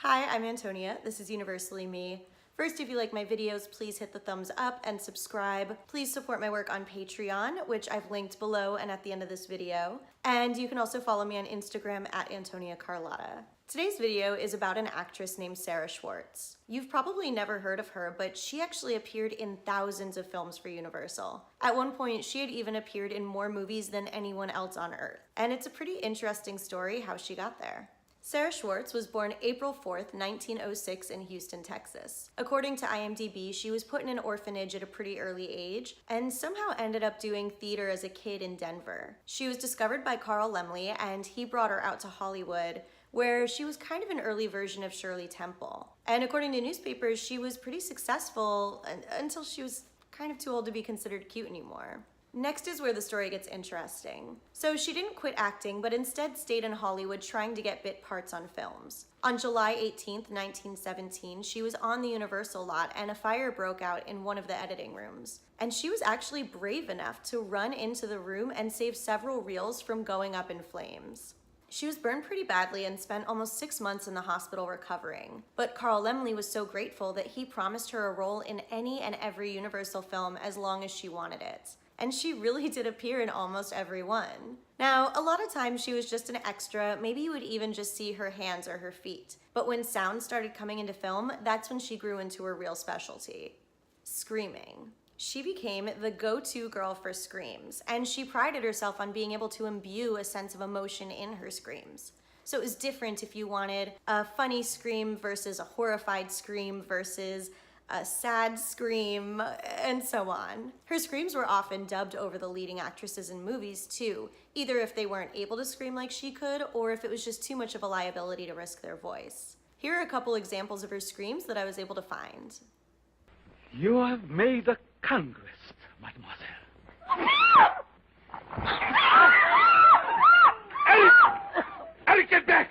Hi, I'm Antonia. This is Universally Me. First, if you like my videos, please hit the thumbs up and subscribe. Please support my work on Patreon, which I've linked below and at the end of this video. And you can also follow me on Instagram at Antonia Carlotta. Today's video is about an actress named Sarah Schwartz. You've probably never heard of her, but she actually appeared in thousands of films for Universal. At one point, she had even appeared in more movies than anyone else on Earth. And it's a pretty interesting story how she got there. Sarah Schwartz was born April 4th, 1906 in Houston, Texas. According to IMDb, she was put in an orphanage at a pretty early age and somehow ended up doing theater as a kid in Denver. She was discovered by Carl Laemmle and he brought her out to Hollywood, where she was kind of an early version of Shirley Temple. And according to newspapers, she was pretty successful until she was kind of too old to be considered cute anymore. Next is where the story gets interesting. So she didn't quit acting, but instead stayed in Hollywood trying to get bit parts on films. On July 18th, 1917, she was on the Universal lot and a fire broke out in one of the editing rooms. And she was actually brave enough to run into the room and save several reels from going up in flames. She was burned pretty badly and spent almost 6 months in the hospital recovering. But Carl Laemmle was so grateful that he promised her a role in any and every Universal film as long as she wanted it. And she really did appear in almost every one. Now, a lot of times she was just an extra, maybe you would even just see her hands or her feet. But when sound started coming into film, that's when she grew into her real specialty: screaming. She became the go-to girl for screams, and she prided herself on being able to imbue a sense of emotion in her screams. So it was different if you wanted a funny scream versus a horrified scream versus a sad scream, and so on. Her screams were often dubbed over the leading actresses in movies too, either if they weren't able to scream like she could, or if it was just too much of a liability to risk their voice. Here are a couple examples of her screams that I was able to find. You have made a conquest, mademoiselle. Eric! Eric, get back!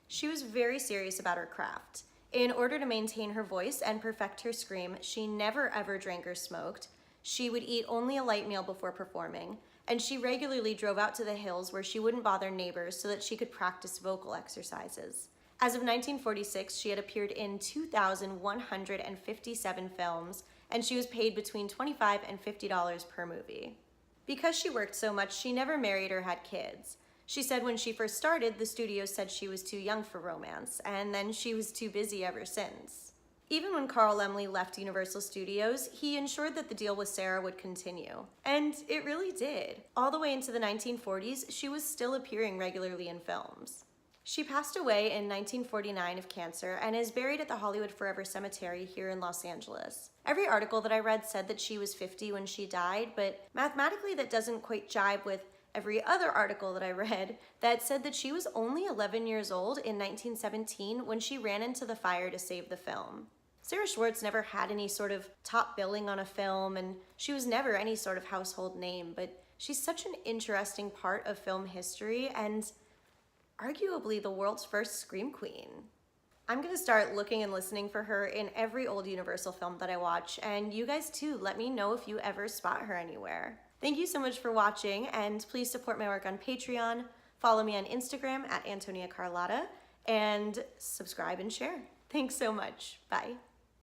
She was very serious about her craft. In order to maintain her voice and perfect her scream, she never ever drank or smoked. She would eat only a light meal before performing, and she regularly drove out to the hills where she wouldn't bother neighbors so that she could practice vocal exercises. As of 1946, she had appeared in 2,157 films, and she was paid between $25 and $50 per movie. Because she worked so much, she never married or had kids. She said when she first started, the studio said she was too young for romance, and then she was too busy ever since. Even when Carl Laemmle left Universal Studios, he ensured that the deal with Sarah would continue. And it really did. All the way into the 1940s, she was still appearing regularly in films. She passed away in 1949 of cancer and is buried at the Hollywood Forever Cemetery here in Los Angeles. Every article that I read said that she was 50 when she died, but mathematically that doesn't quite jibe with every other article that I read that said that she was only 11 years old in 1917 when she ran into the fire to save the film. Sarah Schwartz never had any sort of top billing on a film, and she was never any sort of household name, but she's such an interesting part of film history and arguably the world's first scream queen. I'm gonna start looking and listening for her in every old Universal film that I watch, and you guys too, let me know if you ever spot her anywhere. Thank you so much for watching, and please support my work on Patreon, follow me on Instagram at Antonia Carlotta, and subscribe and share. Thanks so much. Bye.